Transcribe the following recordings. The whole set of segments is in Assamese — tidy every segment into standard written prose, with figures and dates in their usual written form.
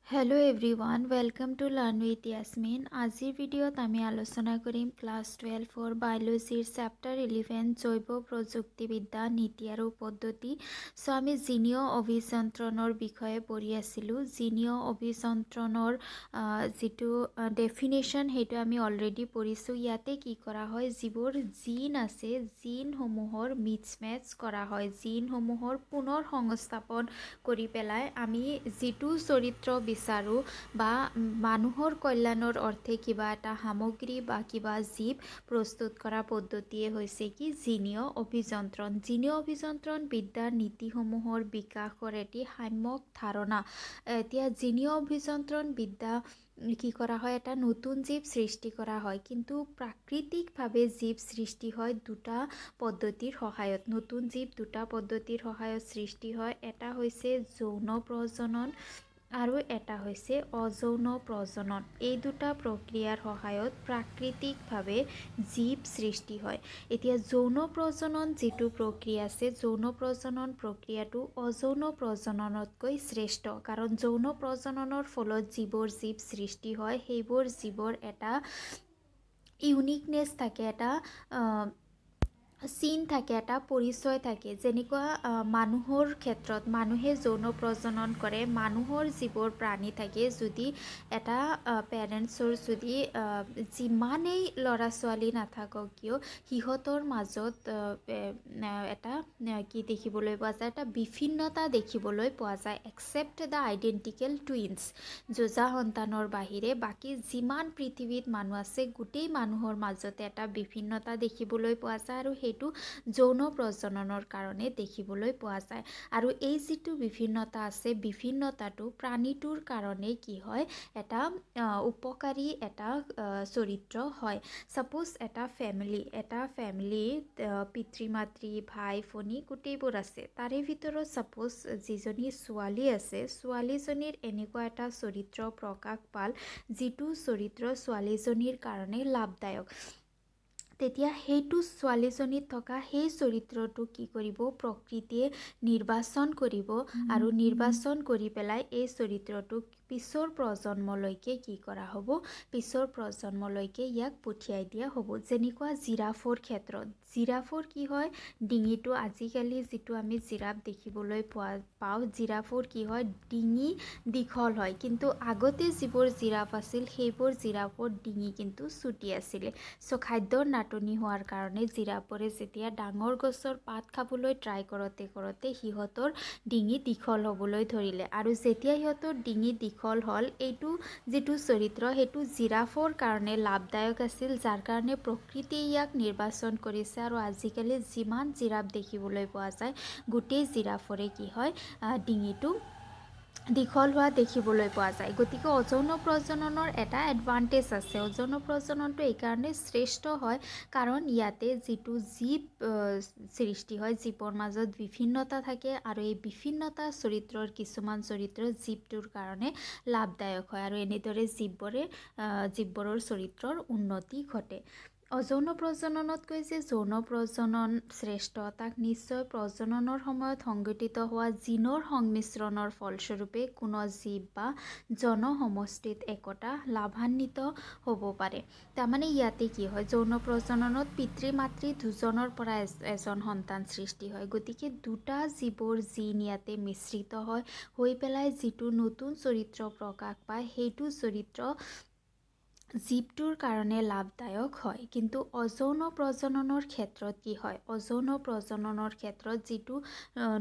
Hello everyone welcome to learn with Yasmin আজিৰ ভিডিঅ'ত আমি আলোচনা কৰিম ক্লাছ 12 বায়োলজিৰ চেপ্টাৰ 11 জৈৱ প্ৰযুক্তিবিদ্যা নীতি আৰু পদ্ধতি সো আমি জিনীয় অভিযন্ত্ৰণৰ বিষয়ে পঢ়ি আছিলোঁ জিনীয় অভিযন্ত্ৰণৰ যেটো ডেফিনেশন হেতু আমি অলৰেডি পঢ়িছোঁ ইয়াতে কি কৰা হয় যিবোৰ জিন আছে জিনসমূহৰ মিক্সমেচ কৰা হয় জিনসমূহৰ পুনৰ সংস্থাপন কৰি পেলাই আমি যেটো চৰিত্ৰ বিচাৰো বা মানুহৰ কল্যাণৰ অৰ্থে কিবা এটা সামগ্ৰী বা কিবা জীৱ প্ৰস্তুত কৰা পদ্ধতিয়ে হৈছে কি জিনীয় অভিযন্ত্ৰণ জিনীয় অভিযন্ত্ৰণ বিদ্যাৰ নীতিসমূহৰ বিকাশৰ এটি সাম্যক ধাৰণা এতিয়া জিনীয় অভিযন্ত্ৰণ বিদ্যা কি কৰা হয় এটা নতুন জীৱ সৃষ্টি কৰা হয় কিন্তু প্ৰাকৃতিকভাৱে জীৱ সৃষ্টি হয় দুটা পদ্ধতিৰ সহায়ত নতুন জীৱ দুটা পদ্ধতিৰ সহায়ত সৃষ্টি হয় এটা হৈছে যৌন প্ৰজনন আৰু এটা হৈছে অযৌন প্ৰজনন এই দুটা প্ৰক্ৰিয়াৰ সহায়ত প্ৰাকৃতিকভাৱে জীৱ সৃষ্টি হয় এতিয়া যৌন প্ৰজনন যেটো প্ৰক্ৰিয়া আছে যৌন প্ৰজনন প্ৰক্ৰিয়াটো অযৌন প্ৰজননতকৈ শ্ৰেষ্ঠ কাৰণ যৌন প্ৰজননৰ ফলত যিবোৰ জীৱ সৃষ্টি হয় সেইবোৰ জীৱৰ এটা ইউনিকনেছ থাকে এটা চিন থাকে এটা পৰিচয় থাকে যেনেকুৱা মানুহৰ ক্ষেত্ৰত মানুহে যৌন প্ৰজনন কৰে মানুহৰ যিবোৰ প্ৰাণী থাকে যদি এটা পেৰেণ্টছৰ যদি যিমানেই ল'ৰা ছোৱালী নাথাকক কিয় সিহঁতৰ মাজত এটা কি দেখিবলৈ পোৱা যায় এটা বিভিন্নতা দেখিবলৈ পোৱা যায় এক্সেপ্ট দ্য আইডেণ্টিকেল টুইনছ যুজা সন্তানৰ বাহিৰে বাকী যিমান পৃথিৱীত মানুহ আছে গোটেই মানুহৰ মাজতে এটা বিভিন্নতা দেখিবলৈ পোৱা যায় আৰু সেইটো যৌন প্ৰজননৰ কাৰণে দেখিবলৈ পোৱা যায় আৰু এই যেটো বিভিন্নতা আছে বিভিন্নতাটো প্ৰাণীটোৰ কাৰণে কি হয় এটা উপকাৰী এটা চৰিত্ৰ হয় সাপোজ এটা ফেমিলি পিতৃ মাতৃ ভাই ভনী গোটেইবোৰ আছে তাৰে ভিতৰত সাপোজ যিজনী ছোৱালী আছে ছোৱালীজনীৰ এনেকুৱা এটা চৰিত্ৰ প্ৰকাশ পাল যিটো চৰিত্ৰ ছোৱালীজনীৰ কাৰণে লাভদায়ক তেতিয়া সেইটো ছোৱালীজনীত থকা সেই চৰিত্ৰটো কি কৰিব প্ৰকৃতিয়ে নিৰ্বাচন কৰিব আৰু নিৰ্বাচন কৰি পেলাই এই চৰিত্ৰটোক পিছৰ প্ৰজন্মলৈকে কি কৰা হ'ব পিছৰ প্ৰজন্মলৈকে ইয়াক পঠিয়াই দিয়া হ'ব যেনেকুৱা জিৰাফৰ ক্ষেত্ৰত জিৰাফৰ কি হয় ডিঙিটো আজিকালি যেটো আমি জিৰাফ দেখিবলৈ পাওঁ জিৰাফৰ কি হয় ডিঙি দীঘল হয় কিন্তু আগতে যিবোৰ জিৰাফ আছিল সেইবোৰ জিৰাফৰ ডিঙি কিন্তু চুটি আছিল সো খাদ্যৰ নাটনি হোৱাৰ কাৰণে জিৰাফৰে যেতিয়া ডাঙৰ গছৰ পাত খাবলৈ ট্ৰাই কৰোঁতে সিহঁতৰ ডিঙি দীঘল হ'বলৈ ধৰিলে আৰু যেতিয়া সিহঁতৰ ডিঙি দীঘল হ'ল এইটো যেটো চৰিত্ৰ সেইটো জিৰাফৰ কাৰণে লাভদায়ক আছিল যাৰ কাৰণে প্ৰকৃতিয়ে ইয়াক নিৰ্বাচন কৰিছে আৰু আজিকালি যিমান জিৰাফ দেখিবলৈ পোৱা যায় গোটেই জিৰাফৰে কি হয় ডিঙিটো দীঘল হোৱা দেখিবলৈ পোৱা যায় গতিকে অযৌন প্ৰজননৰ এটা এডভান্টেজ আছে অযৌন প্ৰজননটো এইকাৰণে শ্ৰেষ্ঠ হয় কাৰণ ইয়াতে যিটো জীৱ সৃষ্টি হয় জীৱৰ মাজত বিভিন্নতা থাকে আৰু এই বিভিন্নতা চৰিত্ৰৰ কিছুমান চৰিত্ৰ জীৱটোৰ কাৰণে লাভদায়ক হয় আৰু এনেদৰে জীৱবোৰৰ চৰিত্ৰৰ উন্নতি ঘটে অযৌন প্ৰজননতকৈ যে যৌন প্ৰজনন শ্ৰেষ্ঠ তাক নিশ্চয় প্ৰজননৰ সময়ত সংঘটিত হোৱা জিনৰ সংমিশ্ৰণৰ ফলস্বৰূপে কোনো জীৱ বা জনসমষ্টিত একতা লাভান্বিত হ'ব পাৰে তাৰমানে ইয়াতে কি হয় যৌন প্ৰজননত পিতৃ মাতৃ দুজনৰ পৰা এজন সন্তান সৃষ্টি হয় গতিকে দুটা জীৱৰ জিন ইয়াতে মিশ্ৰিত হয় হৈ পেলাই যিটো নতুন চৰিত্ৰ প্ৰকাশ পায় সেইটো চৰিত্ৰ জীৱটোৰ কাৰণে লাভদায়ক হয় কিন্তু অযৌন প্ৰজননৰ ক্ষেত্ৰত কি হয় অযৌন প্ৰজননৰ ক্ষেত্ৰত যিটো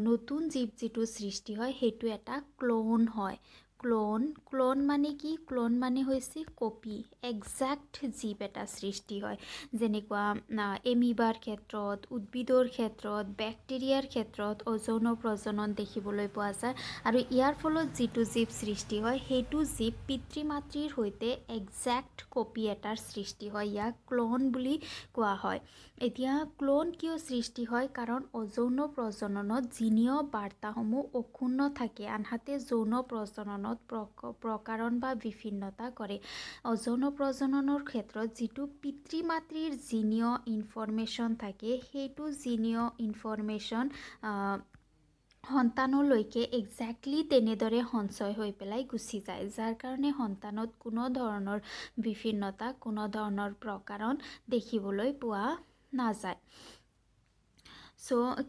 নতুন জীৱ যিটো সৃষ্টি হয় সেইটো এটা ক্লোন হয় ক্লোন মানে কি ক্লোন মানে হৈছে কপি একজেক্ট জীৱ এটা সৃষ্টি হয় যেনেকুৱা এমিবাৰ ক্ষেত্ৰত উদ্ভিদৰ ক্ষেত্ৰত বেক্টেৰিয়াৰ ক্ষেত্ৰত অযৌন প্ৰজনন দেখিবলৈ পোৱা যায় আৰু ইয়াৰ ফলত যিটো জীৱ সৃষ্টি হয় সেইটো জীৱ পিতৃ মাতৃৰ সৈতে একজেক্ট কপি এটাৰ সৃষ্টি হয় ইয়াক ক্লোন বুলি কোৱা হয় এতিয়া ক্লোন কিয় সৃষ্টি হয় কাৰণ অযৌন প্ৰজননত জিনীয় বাৰ্তাসমূহ অক্ষুণ্ণ থাকে আনহাতে যৌন প্ৰজননত প্ৰকাৰণ বা বিভিন্নতা কৰে অযৌন প্ৰজননৰ ক্ষেত্ৰত যিটো পিতৃ মাতৃৰ জিনীয় ইনফৰমেশ্যন থাকে সেইটো জিনীয় ইনফৰমেশ্যন সন্তানলৈকে একজেক্টলি তেনেদৰে সঞ্চয় হৈ পেলাই গুচি যায়, যাৰ কাৰণে সন্তানত কোনো ধৰণৰ বিভিন্নতা, কোনো ধৰণৰ প্ৰকাৰণ দেখিবলৈ পোৱা নাযায়।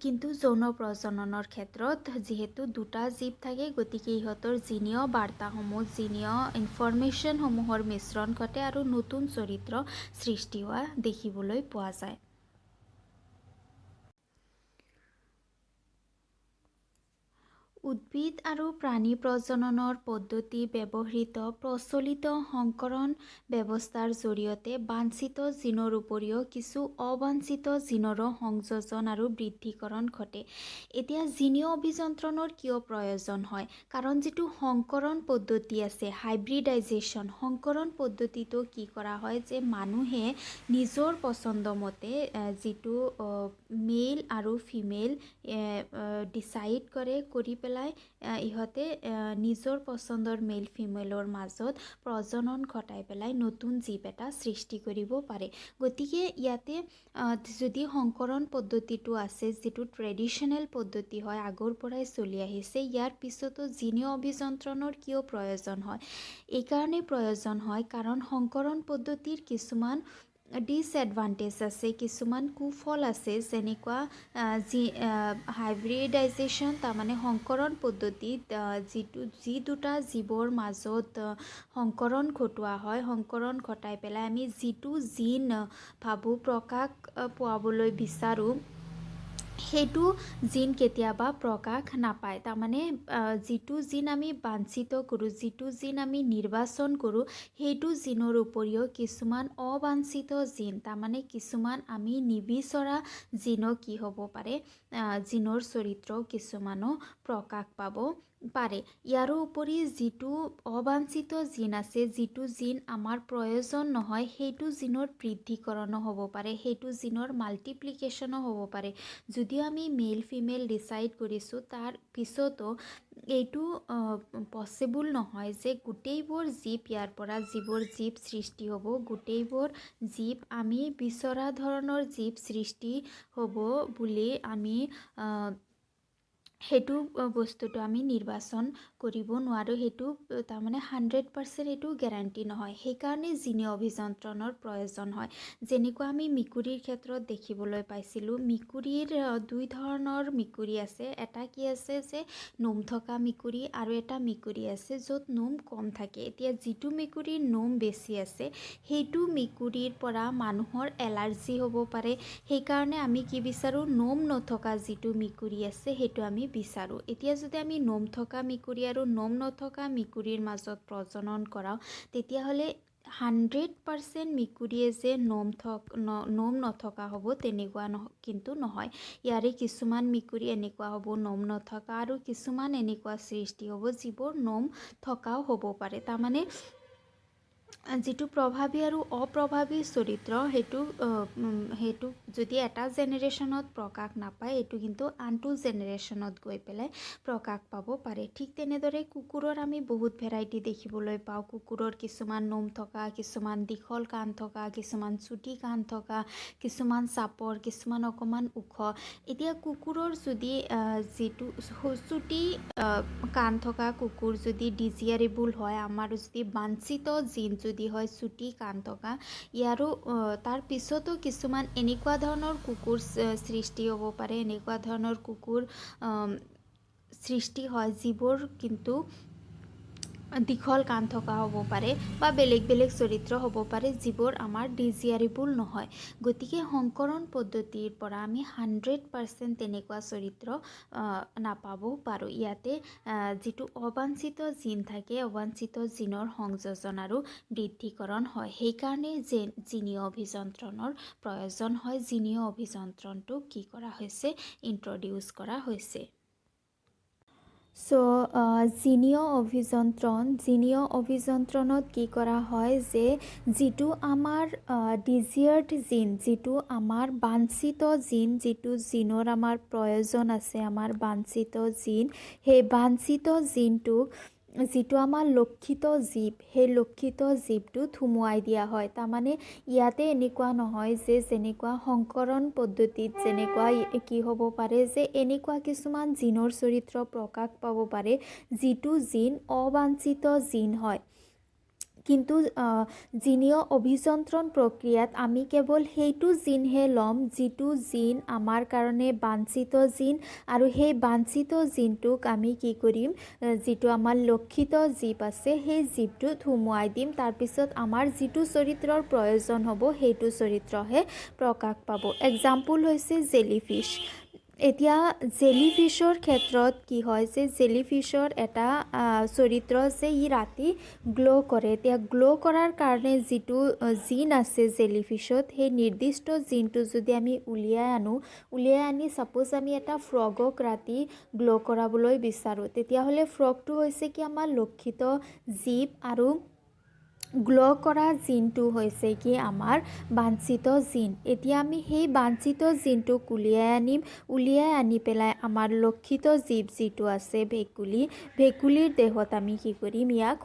কিন্তু যৌন প্ৰজননৰ ক্ষেত্ৰত যিহেতু দুটা জীৱ থাকে, গতিকে ইহঁতৰ জিনীয় বাৰ্তাসমূহ, জিনীয় ইনফৰমেশ্যনসমূহৰ মিশ্ৰণ ঘটে আৰু নতুন চৰিত্ৰ সৃষ্টি হোৱা দেখিবলৈ পোৱা যায়। উদ্ভিদ আৰু প্ৰাণী প্ৰজননৰ পদ্ধতি ব্যৱহৃত প্ৰচলিত সংকৰণ ব্যৱস্থাৰ জৰিয়তে বাঞ্ছিত জিনৰ উপৰিও কিছু অবাঞ্ছিত জিনৰো সংযোজন আৰু বৃদ্ধিকৰণ ঘটে। এতিয়া জিনীয় অভিযন্ত্ৰণৰ কিয় প্ৰয়োজন হয়? কাৰণ যিটো সংকৰণ পদ্ধতি আছে, হাইব্ৰিডাইজেশ্যন, সংকৰণ পদ্ধতিটো কি কৰা হয় যে মানুহে নিজৰ পচন্দ মতে যিটো মেল আৰু ফিমেল ডিচাইড কৰি পেলাই ইহঁতে নিজৰ পচন্দৰ মেল ফিমেলৰ মাজত প্ৰজনন ঘটাই পেলাই নতুন জীৱ এটা সৃষ্টি কৰিব পাৰে। গতিকে ইয়াতে যদি সংকৰণ পদ্ধতিটো আছে, যিটো ট্ৰেডিশ্যনেল পদ্ধতি হয়, আগৰ পৰাই চলি আহিছে, ইয়াৰ পিছতো জিনীয় অভিযন্ত্ৰণৰ কিয় প্ৰয়োজন হয়? এইকাৰণে প্ৰয়োজন হয় কাৰণ সংকৰণ পদ্ধতিৰ কিছুমান ডিছএডভান্টেজ আছে, কিছুমান কুফল আছে, যেনেকুৱা হাইব্ৰিডাইজেশ্যন, তাৰমানে সংকৰণ পদ্ধতিত যি দুটা জীৱৰ মাজত সংকৰণ ঘটোৱা হয়, সংকৰণ ঘটাই পেলাই আমি যিটো জিন ভাবোঁ প্ৰকাশ পোৱাবলৈ বিচাৰোঁ, সেইটো জিন কেতিয়াবা প্ৰকাশ নাপায়। তাৰমানে যিটো জিন আমি বাঞ্ছিত কৰোঁ, যিটো জিন আমি নিৰ্বাচন কৰোঁ, সেইটো জিনৰ উপৰিও কিছুমান অবাঞ্ছিত জিন, তাৰমানে কিছুমান আমি নিবিচৰা জিনো কি হ'ব পাৰে, জিনৰ চৰিত্ৰ কিছুমানো প্ৰকাশ পাব পাৰে। ইয়াৰো উপৰি যিটো অবাঞ্ছিত জিন আছে, যিটো জিন আমাৰ প্ৰয়োজন নহয়, সেইটো জিনৰ বৃদ্ধিকৰণো হ'ব পাৰে, সেইটো জিনৰ মাল্টিপ্লিকেশ্যনো হ'ব পাৰে। যদিও আমি মেল ফিমেল ডিচাইড কৰিছোঁ, তাৰ পিছতো এইটো পচিবল নহয় যে গোটেইবোৰ জীৱ, ইয়াৰ পৰা যিবোৰ জীৱ সৃষ্টি হ'ব, গোটেইবোৰ জীৱ আমি বিচৰা ধৰণৰ জীৱ সৃষ্টি হ'ব বুলি আমি সেইটো বস্তুটো আমি নিৰ্বাচন কৰিব নোৱাৰোঁ। সেইটো তাৰমানে 100% এইটো গেৰাণ্টি নহয়। সেইকাৰণে জিনীয় অভিযন্ত্ৰণৰ প্ৰয়োজন হয়। যেনেকুৱা আমি মেকুৰীৰ ক্ষেত্ৰত দেখিবলৈ পাইছিলোঁ, মেকুৰীৰ দুই ধৰণৰ মেকুৰী আছে। এটা কি আছে যে নোম থকা মেকুৰী, আৰু এটা মেকুৰী আছে য'ত নোম কম থাকে। এতিয়া যিটো মেকুৰীৰ নোম বেছি আছে, সেইটো মেকুৰীৰ পৰা মানুহৰ এলাৰ্জি হ'ব পাৰে। সেইকাৰণে আমি কি বিচাৰোঁ, নোম নথকা যিটো মেকুৰী আছে সেইটো আমি বিচাৰোঁ। এতিয়া যদি আমি নোম থকা মেকুৰী আৰু নোম নথকা মেকুৰীৰ মাজত প্ৰজনন কৰাওঁ, তেতিয়াহ'লে 100% মেকুৰীয়ে যে নোম নথকা হ'ব তেনেকুৱা কিন্তু নহয়। ইয়াৰে কিছুমান মেকুৰী এনেকুৱা হ'ব নোম নথকা, আৰু কিছুমান এনেকুৱা সৃষ্টি হ'ব যিবোৰ নোম থকাও হ'ব পাৰে। তাৰমানে যিটো প্ৰভাৱী আৰু অপ্ৰভাৱী চৰিত্ৰ, সেইটো যদি এটা জেনেৰেশ্যনত প্ৰকাশ নাপায়, এইটো কিন্তু আনটো জেনেৰেশ্যনত গৈ পেলাই প্ৰকাশ পাব পাৰে। ঠিক তেনেদৰে কুকুৰৰ আমি বহুত ভেৰাইটি দেখিবলৈ পাওঁ। কুকুৰৰ কিছুমান নোম থকা, কিছুমান দীঘল কাণ থকা, কিছুমান চুটি কাণ থকা, কিছুমান চাপৰ, কিছুমান অকণমান ওখ। এতিয়া কুকুৰৰ যদি যিটো চুটি কাণ থকা কুকুৰ যদি ডিজিয়াৰেবল হয়, আমাৰ যদি বাঞ্ছিত জিন যদি হয় চুটি কাণ থকা, ইয়াৰো তাৰ পিছতো কিছুমান এনেকুৱা ধৰণৰ কুকুৰ সৃষ্টি হ'ব পাৰে, এনেকুৱা ধৰণৰ কুকুৰ সৃষ্টি হয় যিবোৰ কিন্তু দীঘল কাণ থকা হ'ব পাৰে বা বেলেগ বেলেগ চৰিত্ৰ হ'ব পাৰে, যিবোৰ আমাৰ ডিজিয়াৰেবল নহয়। গতিকে সংকৰণ পদ্ধতিৰ পৰা আমি 100% তেনেকুৱা চৰিত্ৰ নাপাবও পাৰোঁ। ইয়াতে যিটো অবাঞ্ছিত জিন থাকে, অবাঞ্ছিত জিনৰ সংযোজন আৰু বৃদ্ধিকৰণ হয়। সেইকাৰণে জিনীয় অভিযন্ত্ৰণৰ প্ৰয়োজন হয়। জিনীয় অভিযন্ত্ৰণটো কি কৰা হৈছে, ইন্ট্ৰডিউচ কৰা হৈছে। জিনীয় অভিযন্ত্ৰণত কি কৰা হয় যে যিটো আমাৰ ডিজিয়াৰ্ড জিন, যিটো আমাৰ বাঞ্ছিত জিন, যিটো জিনৰ আমাৰ প্ৰয়োজন আছে, আমাৰ বাঞ্ছিত জিন, সেই বাঞ্ছিত জিনটোক যিটো আমাৰ লক্ষিত জীৱ সেই লক্ষিত জীৱটোত সুমুৱাই দিয়া হয়। তাৰমানে ইয়াতে এনেকুৱা নহয় যে যেনেকুৱা সংকৰণ পদ্ধতিত যেনেকুৱা কি হ'ব পাৰে যে এনেকুৱা কিছুমান জিনৰ চৰিত্ৰ প্ৰকাশ পাব পাৰে যিটো জিন অবাঞ্ছিত জিন হয়। কিন্তু জিনীয় অভিযন্ত্ৰণ প্ৰক্ৰিয়াত আমি কেৱল সেইটো জিনহে ল'ম যিটো জিন আমাৰ কাৰণে বাঞ্ছিত জিন, আৰু সেই বাঞ্ছিত জিনটোক আমি কি কৰিম, যিটো আমাৰ লক্ষিত জীৱ আছে সেই জীৱটোত সুমুৱাই দিম। তাৰপিছত আমাৰ যিটো চৰিত্ৰৰ প্ৰয়োজন হ'ব সেইটো চৰিত্ৰহে প্ৰকাশ পাব। এক্সাম্পল হৈছে জেলিফিছ। এতিয়া জেলিফিছৰ ক্ষেত্ৰত কি হয় যে জেলিফিছৰ এটা চৰিত্ৰ যে ই ৰাতি গ্ল' কৰে। এতিয়া গ্ল' কৰাৰ কাৰণে যিটো জিন আছে জেলিফিছত সেই নিৰ্দিষ্ট জিনটো যদি আমি উলিয়াই আনি ছাপ'জ আমি এটা ফ্ৰগক ৰাতি গ্ল' কৰাবলৈ বিচাৰোঁ, তেতিয়াহ'লে ফ্ৰগটো হৈছে কি আমাৰ লক্ষিত জীৱ আৰু গ্ল' কৰা জিনটো হৈছে কি আমাৰ বাঞ্ছিত জিন। এতিয়া আমি সেই বাঞ্ছিত জিনটোক উলিয়াই আনি পেলাই আমাৰ লক্ষিত জীৱ যিটো আছে ভেকুলীৰ দেহত আমি কি কৰিম, ইয়াক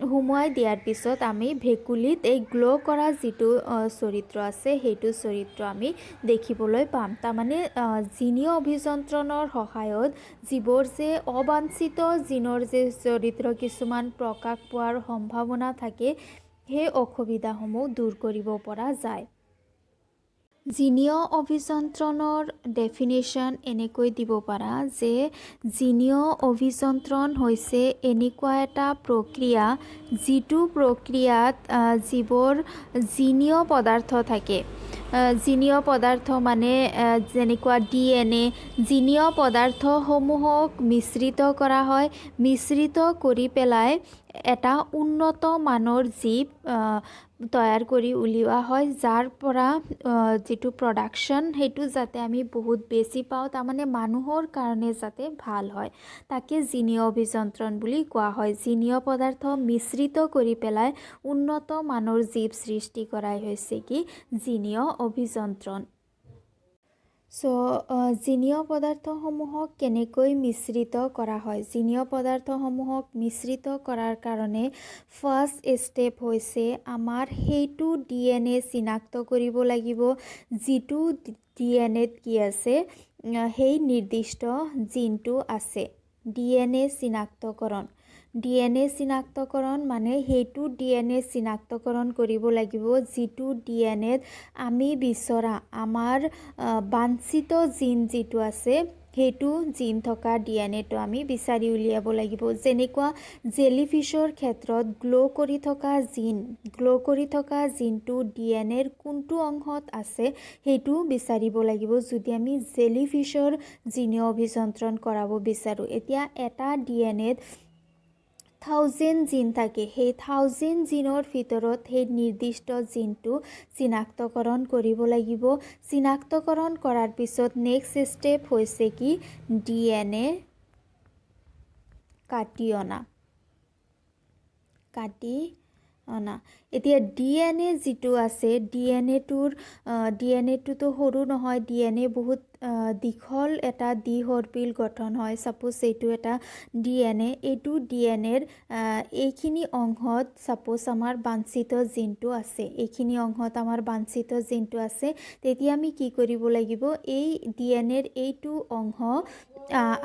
সুমুৱাই দিয়াৰ পিছত আমি ভেকুলীত এই গ্ল' কৰা যিটো চৰিত্ৰ আছে সেইটো চৰিত্ৰ আমি দেখিবলৈ পাম। তাৰমানে জিনীয় অভিযন্ত্ৰণৰ সহায়ত যিবোৰ যে অবাঞ্ছিত জিনৰ যে চৰিত্ৰ কিছুমান প্ৰকাশ পোৱাৰ সম্ভাৱনা থাকে সেই অসুবিধাসমূহ দূৰ কৰিব পৰা যায়। জিনীয় অভিযন্ত্ৰণৰ ডেফিনেশ্যন এনেকৈ দিব পাৰা যে জিনীয় অভিযন্ত্ৰণ হৈছে এনেকুৱা এটা প্ৰক্ৰিয়া যিটো প্ৰক্ৰিয়াত যিবোৰ জিনীয় পদাৰ্থ থাকে, জিনীয় পদাৰ্থ মানে যেনেকুৱা DNA, জিনীয় পদাৰ্থসমূহক মিশ্ৰিত কৰা হয়। মিশ্ৰিত কৰি পেলাই এটা উন্নত মানৰ জীৱ তৈয়াৰ কৰি উলিওৱা হয়, যাৰ পৰা যিটো প্ৰডাকশ্যন সেইটো যাতে আমি বহুত বেছি পাওঁ, তাৰমানে মানুহৰ কাৰণে যাতে ভাল হয়, তাকে জিনীয় অভিযন্ত্ৰণ বুলি কোৱা হয়। জিনীয় পদাৰ্থ মিশ্ৰিত কৰি পেলাই উন্নত মানৰ জীৱ সৃষ্টি কৰাই হৈছে কি জিনীয় অভিযন্ত্ৰণ। জিনীয় পদাৰ্থসমূহক কেনেকৈ মিশ্ৰিত কৰা হয়? জিনীয় পদাৰ্থসমূহক মিশ্ৰিত কৰাৰ কাৰণে ফাৰ্ষ্ট ষ্টেপ হৈছে আমাৰ সেইটো DNA চিনাক্ত কৰিব লাগিব যিটো DNAত কি আছে, সেই নিৰ্দিষ্ট জিনটো আছে। DNA চিনাক্তকৰণ মানে সেইটো DNA চিনাক্তকৰণ কৰিব লাগিব যিটো DNAত আমি বিচৰা আমাৰ বাঞ্ছিত জিন যিটো আছে সেইটো জিন থকা DNAটো আমি বিচাৰি উলিয়াব লাগিব। যেনেকুৱা জেলিফিছৰ ক্ষেত্ৰত গ্ল' কৰি থকা জিনটো DNAৰ কোনটো অংশত আছে সেইটো বিচাৰিব লাগিব যদি আমি জেলিফিছৰ জিনীয় অভিযন্ত্ৰণ কৰাব বিচাৰোঁ। এতিয়া এটা DNAত 1000 জিন থাকে, সেই 1000 জিনৰ ভিতৰত সেই নিৰ্দিষ্ট জিনটো চিনাক্তকৰণ কৰিব লাগিব। চিনাক্তকৰণ কৰাৰ পিছত নেক্সট ষ্টেপ হৈছে কি DNA কাটি অনা। এতিয়া DNA যিটো আছে DNAটোতো সৰু নহয়, DNA বহুত দীঘল এটা দ্বিসৰ্পিল গঠন হয়। ছাপ'জ এইটো এটা DNA, এইটো DNAৰ এইখিনি অংশত ছাপ'জ আমাৰ বাঞ্ছিত জিনটো আছে, তেতিয়া আমি কি কৰিব লাগিব, এই DNAৰ এইটো অংশ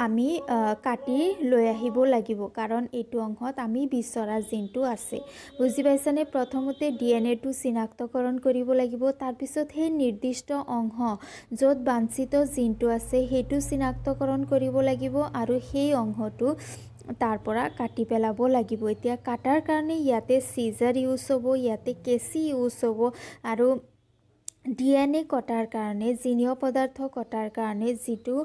আমি কাটি লৈ আহিব লাগিব, কাৰণ এইটো অংশত আমি বিচৰা জিনটো আছে। বুজি পাইছানে? প্ৰথমতে DNAটো চিনাক্তকৰণ কৰিব লাগিব, তাৰপিছত সেই নিৰ্দিষ্ট অংশ য'ত বাঞ্ছিত জিনটো আছে সেইটো চিনাক্তকৰণ কৰিব লাগিব আৰু সেই অংশটো তাৰ পৰা কাটি পেলাব লাগিব। এতিয়া কাটাৰ কাৰণে ইয়াতে চিজাৰ ইউজ হ'ব, ইয়াতে কেঁচি ইউজ হ'ব, আৰু DNA কটাৰ কাৰণে, জিনীয় পদাৰ্থ কটাৰ কাৰণে যিটো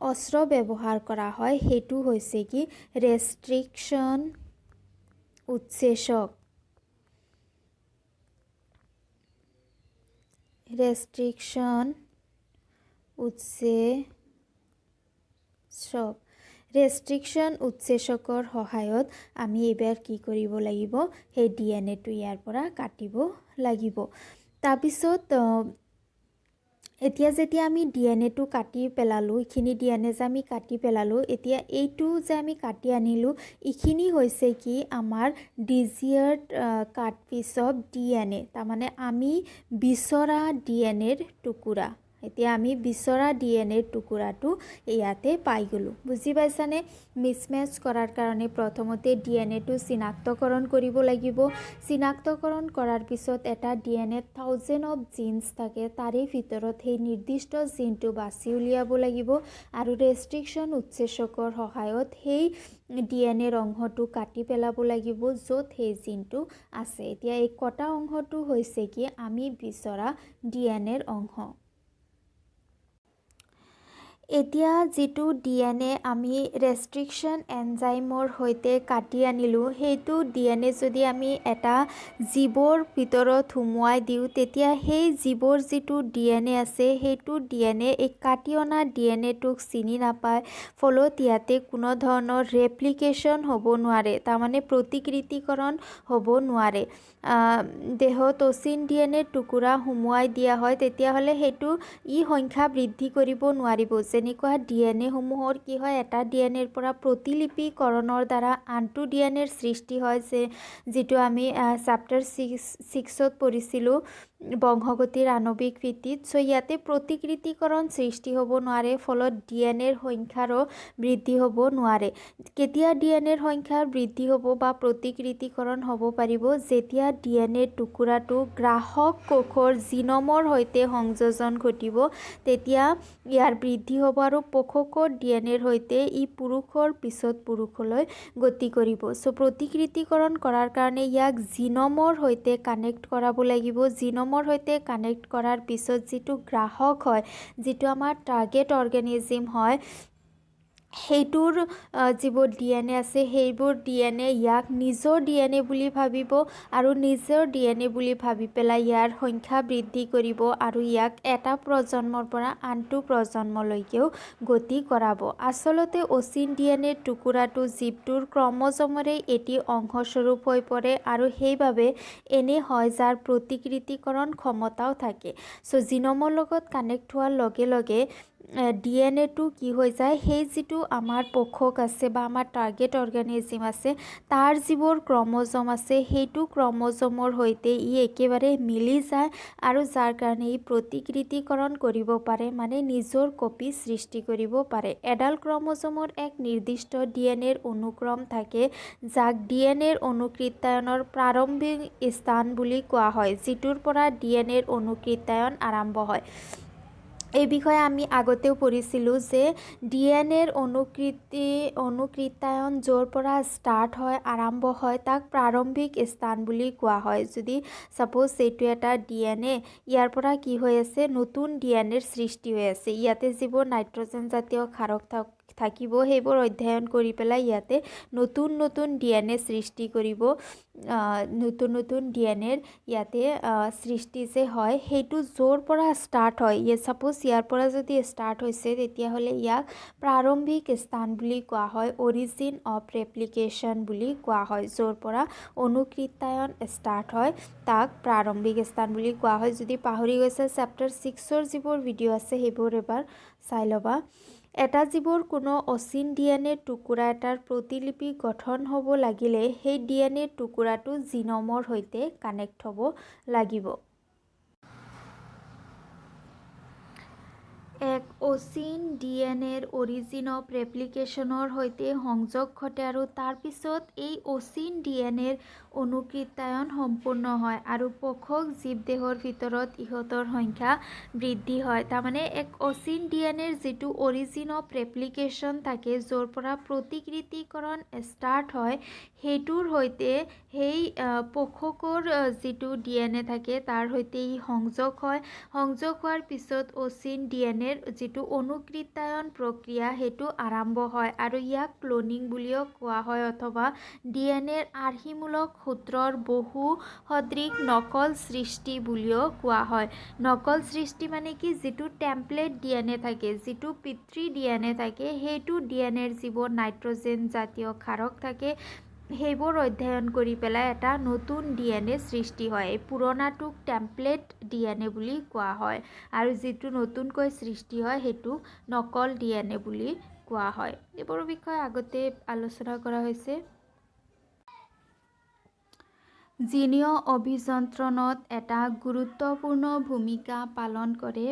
অস্ত্ৰ ব্যৱহাৰ কৰা হয় সেইটো হৈছে কি ৰেষ্ট্ৰিকশ্যন উৎসেচক। ৰেষ্ট্ৰিকশ্যন উৎসেচকৰ সহায়ত আমি এইবাৰ কি কৰিব লাগিব, সেই DNAটো ইয়াৰ পৰা কাটিব লাগিব। তাৰপিছত এতিয়া যেতিয়া আমি ডিএনএটো কাটি পেলালোঁ, এইখিনি ডিএনএ যে আমি কাটি পেলালোঁ, এতিয়া এইটো যে আমি কাটি আনিলোঁ, এইখিনি হৈছে কি আমাৰ ডিজিয়াৰ্ড কাট পিচ অফ ডিএনএ, তাৰমানে আমি বিচৰা ডিএনএৰ টুকুৰা। এতিয়া আমি বিচৰা ডিএনএৰ টুকুৰাটো ইয়াতে পাই গ'লোঁ। বুজি পাইছানে? মিছমেচ কৰাৰ কাৰণে প্ৰথমতে ডিএনএটো চিনাক্তকৰণ কৰিব লাগিব। চিনাক্তকৰণ কৰাৰ পিছত এটা ডিএনএত 1000 অফ জিনছ থাকে, তাৰে ভিতৰত সেই নিৰ্দিষ্ট জিনটো বাছি উলিয়াব লাগিব আৰু ৰেষ্ট্ৰিকশ্যন উৎসেচকৰ সহায়ত সেই ডিএনএৰ অংশটো কাটি পেলাব লাগিব য'ত সেই জিনটো আছে। এতিয়া এই কটা অংশটো হৈছে কি আমি বিচৰা ডিএনএৰ অংশ। এতিয়া যিটো ডিএনএ আমি ৰেষ্ট্ৰিকশ্যন এনজাইমৰ সৈতে কাটি আনিলোঁ, সেইটো ডিএনএ যদি আমি এটা জীৱৰ ভিতৰত সুমুৱাই দিওঁ, তেতিয়া সেই জীৱৰ যিটো ডিএনএ আছে, সেইটো ডিএনএ এই কাটি অনা ডিএনএটোক চিনি নাপায়, ফলত ইয়াতে কোনো ধৰণৰ ৰেপ্লিকেশ্যন হ'ব নোৱাৰে, তাৰমানে প্ৰতিকৃতিকৰণ হ'ব নোৱাৰে। দেহত অচিন ডিএনএৰ টুকুৰা সুমুৱাই দিয়া হয়, তেতিয়াহ'লে সেইটো সংখ্যা বৃদ্ধি কৰিব নোৱাৰিব। যেনেকুৱা ডিএনএসমূহৰ কি হয়, এটা ডিএনএৰ পৰা প্ৰতিলিপিকৰণৰ দ্বাৰা আনটো ডিএনএৰ সৃষ্টি হয়, যিটো আমি চেপ্টাৰ 6ত পঢ়িছিলোঁ বংশগতিৰ আণৱিক ভিত্তিত। চ' ইয়াতে প্ৰতিকৃতিকৰণ সৃষ্টি হ'ব নোৱাৰে, ফলত ডিএনএৰ সংখ্যাৰো বৃদ্ধি হ'ব নোৱাৰে। কেতিয়া ডিএনএৰ সংখ্যাৰ বৃদ্ধি হ'ব বা প্ৰতিকৃতিকৰণ হ'ব পাৰিব, যেতিয়া ডিএনএৰ টুকুৰাটো গ্ৰাহক কোষৰ জিনমৰ সৈতে সংযোজন ঘটিব, তেতিয়া ইয়াৰ বৃদ্ধি হ'ব আৰু পোষকৰ ডিএনএৰ সৈতে পুৰুষৰ পিছত পুৰুষলৈ গতি কৰিব। চ' প্ৰতিকৃতিকৰণ কৰাৰ কাৰণে ইয়াক জিনমৰ সৈতে কানেক্ট কৰাব লাগিব। জিনমৰ সৈতে কানেক্ট কৰাৰ পিছত যিটো গ্ৰাহক হয়, যিটো আমাৰ টাৰ্গেট অৰ্গেনিজিম হয়, সেইটোৰ যিবোৰ ডিএনএ আছে, সেইবোৰ ডিএনএ ইয়াক নিজৰ ডিএনএ বুলি ভাবিব আৰু নিজৰ ডিএনএ বুলি ভাবি পেলাই ইয়াৰ সংখ্যা বৃদ্ধি কৰিব আৰু ইয়াক এটা প্ৰজন্মৰ পৰা আনটো প্ৰজন্মলৈকেও গতি কৰাব। আচলতে অচিন ডিএনএৰ টুকুৰাটো জীৱটোৰ ক্ৰমজমৰে এটি অংশস্বৰূপ হৈ পৰে আৰু সেইবাবে এনে হয় যাৰ প্ৰতিকৃতিকৰণ ক্ষমতাও থাকে। চ' জিনমৰ লগত কানেক্ট হোৱাৰ লগে লগে ডিএনএটো কি হৈ যায়, সেই যিটো আমাৰ পোষক আছে বা আমাৰ টাৰ্গেট অৰ্গেনিজিম আছে, তাৰ যিবোৰ ক্ৰমজম আছে, সেইটো ক্ৰমজমৰ সৈতে একেবাৰে মিলি যায় আৰু যাৰ কাৰণে প্ৰতিকৃতিকৰণ কৰিব পাৰে, মানে নিজৰ কপি সৃষ্টি কৰিব পাৰে। এডাল ক্ৰমজমৰ এক নিৰ্দিষ্ট ডিএনএৰ অনুক্ৰম থাকে, যাক ডিএনএৰ অনুকৃত্যায়নৰ প্ৰাৰম্ভিক স্থান বুলি কোৱা হয়, যিটোৰ পৰা ডিএনএৰ অনুকৃত্যায়ন আৰম্ভ হয়। এই বিষয়ে আমি আগতেও পঢ়িছিলোঁ যে ডিএনএৰ অনুকৃত্যায়ন য'ৰ পৰা ষ্টাৰ্ট হয়, আৰম্ভ হয়, তাক প্ৰাৰম্ভিক স্থান বুলি কোৱা হয়। যদি ছাপ'জ এইটো এটা ডিএনএ, ইয়াৰ পৰা কি হৈ আছে, নতুন ডিএনএৰ সৃষ্টি হৈ আছে, ইয়াতে যিবোৰ নাইট্ৰজেন জাতীয় ক্ষাৰক থাকিব, সেইবোৰ অধ্যয়ন কৰি পেলাই ইয়াতে নতুন নতুন ডিএনএ সৃষ্টি কৰিব। নতুন নতুন ডিএনএৰ ইয়াতে সৃষ্টি যে হয়, সেইটো য'ৰ পৰা ষ্টাৰ্ট হয়, ছাপ'জ ইয়াৰ পৰা যদি ষ্টাৰ্ট হৈছে, তেতিয়াহ'লে ইয়াক প্ৰাৰম্ভিক স্থান বুলি কোৱা হয়, অৰিজিন অফ ৰেপ্লিকেশ্যন বুলি কোৱা হয়। য'ৰ পৰা অনুকৃত্যায়ন ষ্টাৰ্ট হয়, তাক প্ৰাৰম্ভিক স্থান বুলি কোৱা হয়। যদি পাহৰি গৈছে, চেপ্টাৰ 6ৰ যিবোৰ ভিডিঅ' আছে, সেইবোৰ এবাৰ চাই ল'বা। এটা জীৱৰ কোনো অচিন ডিএনএৰ টুকুৰা এটাৰ প্ৰতিলিপি গঠন হ'ব লাগিলে সেই ডিএনএৰ টুকুৰাটো জিনমৰ সৈতে কানেক্ট হ'ব লাগিব। এক অচিন ডিএনএৰ অৰিজিন অফ ৰেপ্লিকেশ্যনৰ সৈতে সংযোগ ঘটে আৰু তাৰপিছত এই অচিন ডিএনএৰ অনুকৃত্যায়ন সম্পূৰ্ণ হয় আৰু পোষক জীৱদেহৰ ভিতৰত ইহঁতৰ সংখ্যা বৃদ্ধি হয়। তাৰমানে এক অচিন ডিএনএৰ যিটো অৰিজিন অফ ৰেপ্লিকেশ্যন থাকে, য'ৰ পৰা প্ৰতিকৃতিকৰণ ষ্টাৰ্ট হয়, সেইটোৰ সৈতে সেই পোষকৰ যিটো ডিএনএ থাকে, তাৰ সৈতে সংযোগ হয়। সংযোগ হোৱাৰ পিছত অচিন ডিএনএৰ যিটো অনুকৃত্যায়ন প্ৰক্ৰিয়া, সেইটো আৰম্ভ হয় আৰু ইয়াক ক্লোনিং বুলিও কোৱা হয়, অথবা ডিএনএৰ আৰ্হিমূলক সূত্ৰৰ বহু সদৃশ নকল সৃষ্টি বুলিও কোৱা হয়। নকল সৃষ্টি মানে কি, যিটো টেম্পলেট ডিএনএ থাকে, যিটো পিতৃ ডিএনএ থাকে, সেইটো ডিএনএৰ যিবোৰ নাইট্ৰজেন জাতীয় ক্ষাৰক থাকে, সেইবোৰ অধ্যয়ন কৰি পেলাই এটা নতুন DNA সৃষ্টি হয়। এই পুৰণাটোক টেম্পলেট DNA বুলি কোৱা হয় আৰু যিটো নতুনকৈ সৃষ্টি হয় সেইটো নকল DNA বুলি কোৱা হয়। এইবোৰৰ বিষয়ে আগতে আলোচনা কৰা হৈছে। জিনীয় অভিযন্ত্ৰণত এটা গুৰুত্বপূৰ্ণ ভূমিকা পালন কৰে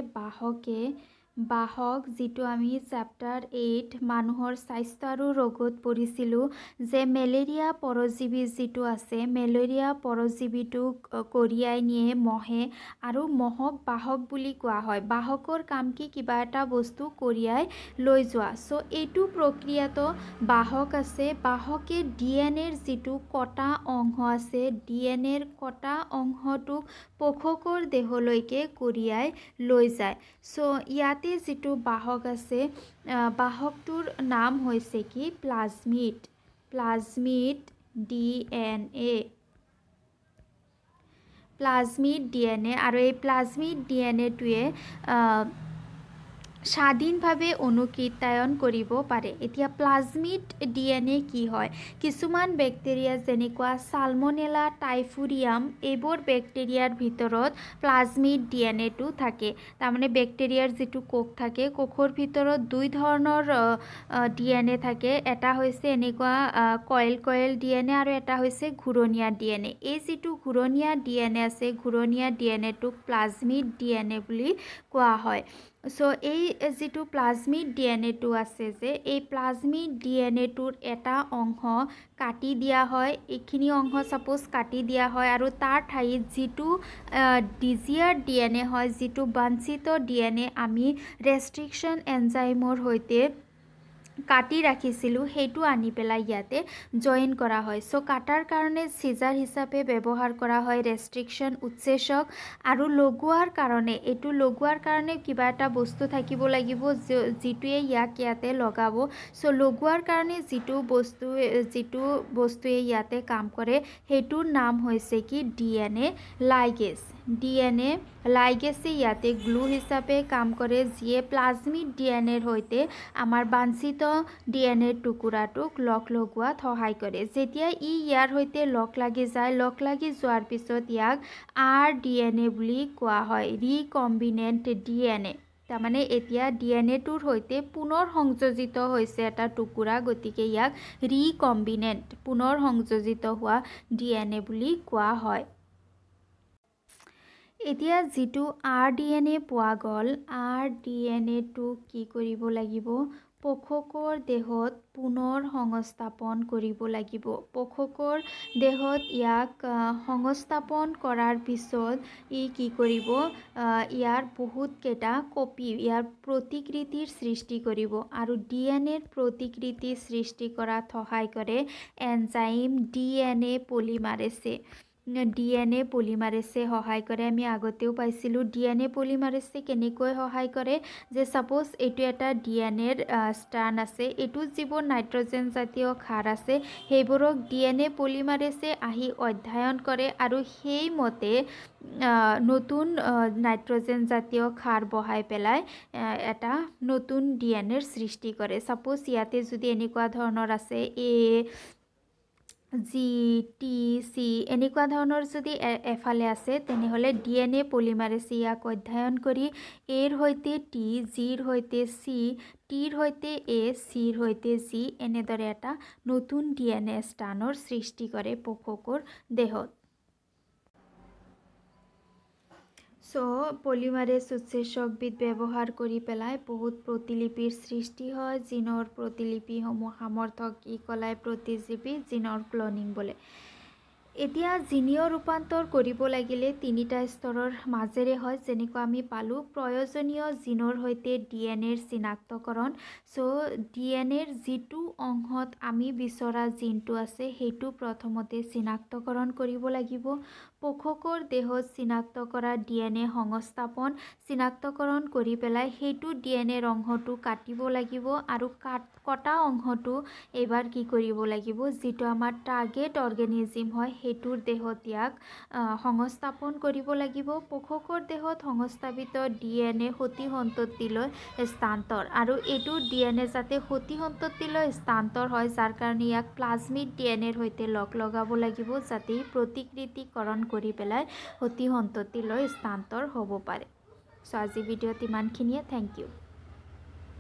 বাহক, যিটো আমি চেপ্টাৰ 8 মানুহৰ স্বাস্থ্য আৰু ৰোগত পঢ়িছিলোঁ যে মেলেৰিয়া পৰজীৱী যিটো আছে, মেলেৰিয়া পৰজীৱীটোক কঢ়িয়াই নিয়ে মহে আৰু মহক বাহক বুলি কোৱা হয়। বাহকৰ কাম কি? কিবা এটা বস্তু কঢ়িয়াই লৈ যোৱা। চ' এইটো প্ৰক্ৰিয়াতো বাহক আছে। বাহকে DNAৰ যিটো কটা অংশ আছে, DNAৰ কটা অংশটোক পশুকৰ দেহলৈকে কঢ়িয়াই লৈ যায়। চ' ইয়াতে যিটো বাহক আছে, বাহকটোৰ নাম হৈছে কি? Plasmid DNA। প্লাজমিড DNA আৰু এই প্লাজমিড DNAটোৱে স্বাধীনভাৱে অনুকৃত্যায়ন কৰিব পাৰে। এতিয়া প্লাজমিড DNA কি হয়? কিছুমান বেক্টেৰিয়া যেনেকুৱা সালমনেলা, টাইফুৰিয়াম, এইবোৰ বেক্টেৰিয়াৰ ভিতৰত প্লাজমিড DNAটো থাকে। তাৰমানে বেক্টেৰিয়াৰ যিটো কোষ থাকে, কোষৰ ভিতৰত দুই ধৰণৰ DNA থাকে। এটা হৈছে এনেকুৱা কইল DNA আৰু এটা হৈছে ঘূৰণীয়া DNA। এই যিটো ঘূৰণীয়া DNA আছে, ঘূৰণীয়া DNAটোক প্লাজমিড DNA বুলি কোৱা হয়। চ' এই যিটো প্লাজমিড DNAটো আছে যে, এই প্লাজমিড DNAটোৰ এটা অংশ কাটি দিয়া হয়। এইখিনি অংশ ছাপোজ কাটি দিয়া হয় আৰু তাৰ ঠাইত যিটো ডিজিয়াৰ DNA হয়, যিটো বাঞ্ছিত DNA আমি ৰেষ্ট্ৰিকশ্যন এনজাইমৰ সৈতে কাটি ৰাখিছিলোঁ, সেইটো আনি পেলাই ইয়াতে জইন কৰা হয়। চ' কাটাৰ কাৰণে চিজাৰ হিচাপে ব্যৱহাৰ কৰা হয় ৰেষ্ট্ৰিকশ্যন উৎসেচক, আৰু লগোৱাৰ কাৰণে কিবা এটা বস্তু থাকিব লাগিব যিটোৱে ইয়াক ইয়াতে লগাব। চ' লগোৱাৰ কাৰণে যিটো বস্তুৱে ইয়াতে কাম কৰে সেইটোৰ নাম হৈছে কি? DNA ligase. DNA লাইগেছে ইয়াতে গ্লু হিচাপে কাম কৰে, যিয়ে প্লাজমিড DNAৰ সৈতে আমাৰ বাঞ্ছিত DNAৰ টুকুৰাটোক লগোৱাত সহায় কৰে। যেতিয়া ইয়াৰ সৈতে লগ লাগি যোৱাৰ পিছত ইয়াক rDNA বুলি কোৱা হয়, ৰিকম্বিনেণ্ট DNA। তাৰমানে এতিয়া DNAটোৰ সৈতে পুনৰ সংযোজিত হৈছে এটা টুকুৰা, গতিকে ইয়াক ৰিকম্বিনেণ্ট, পুনৰ সংযোজিত হোৱা DNA বুলি কোৱা হয়। এতিয়া যিটো rDNA পোৱা গ'ল, rDNAটো কি কৰিব লাগিব? পশুকৰ দেহত পুনৰ সংস্থাপন কৰিব লাগিব। পশুকৰ দেহত ইয়াক সংস্থাপন কৰাৰ পিছত ই কি কৰিব? ইয়াৰ বহুতকেইটা কপি, ইয়াৰ প্ৰতিকৃতিৰ সৃষ্টি কৰিব আৰু DNAৰ প্ৰতিকৃতি সৃষ্টি কৰাত সহায় কৰে এনজাইম DNA পলিমাৰেছে। DNA পলিমাৰেছে সহায় কৰে। আমি আগতেও পাইছিলোঁ DNA পলিমাৰেছে কেনেকৈ সহায় কৰে, যে ছাপোজ এইটো এটা DNAৰ ষ্ট্ৰাণ্ড আছে, এইটোত যিবোৰ নাইট্ৰজেন জাতীয় ক্ষাৰ আছে সেইবোৰক DNA পলিমাৰেছে আহি অধ্যয়ন কৰে আৰু সেইমতে নতুন নাইট্ৰজেন জাতীয় ক্ষাৰ বহাই পেলাই এটা নতুন DNAৰ সৃষ্টি কৰে। ছাপোজ ইয়াতে যদি এনেকুৱা ধৰণৰ আছে AGTC, এনেকুৱা ধৰণৰ যদি এফালে আছে, তেনেহ'লে DNA পলিমাৰেছে ইয়াক অধ্যয়ন কৰি Aৰ সৈতে T, Gৰ সৈতে C, Tৰ সৈতে A, Cৰ সৈতে G, এনেদৰে এটা নতুন DNA ষ্ট্ৰাণ্ডৰ সৃষ্টি কৰে পশুকৰ দেহত। চ' পলিমাৰেজ উৎসেচকবিধ ব্যৱহাৰ কৰি পেলাই বহুত প্ৰতিলিপিৰ সৃষ্টি হয়। জিনৰ প্ৰতিলিপিসমূহ সামৰ্থক ইকলাই প্ৰতিজীৱী জিনৰ ক্লনিং বোলে। এতিয়া জিনীয় ৰূপান্তৰ কৰিব লাগিলে তিনিটা স্তৰৰ মাজেৰে হয়, যেনেকুৱা আমি পালোঁ প্ৰয়োজনীয় জিনৰ সৈতে DNAৰ চিনাক্তকৰণ। চ' DNAৰ যিটো অংশত আমি বিচৰা জিনটো আছে সেইটো প্ৰথমতে চিনাক্তকৰণ কৰিব লাগিব। পশুকৰ দেহত চিনাক্ত কৰা DNA সংস্থাপন, চিনাক্তকৰণ কৰি পেলাই সেইটো DNAৰ অংশটো কাটিব লাগিব আৰু কটা অংশটো এইবাৰ কি কৰিব লাগিব, যিটো আমাৰ টাৰ্গেট অৰ্গেনিজিম হয় সেইটোৰ দেহত ইয়াক সংস্থাপন কৰিব লাগিব। পোষকৰ দেহত সংস্থাপিত DNA সতি সন্ততিলৈ স্থানান্তৰ, আৰু এইটো DNA যাতে সতি সন্ততিলৈ স্থানান্তৰ হয়, যাৰ কাৰণে ইয়াক প্লাজমিড DNAৰ সৈতে লগাব লাগিব, যাতে প্ৰতিকৃতিকৰণ কৰি পেলাই সতি সন্ততিলৈ স্থানান্তৰ হ'ব পাৰে। চ' আজি ভিডিঅ'ত ইমানখিনিয়ে। Thank U.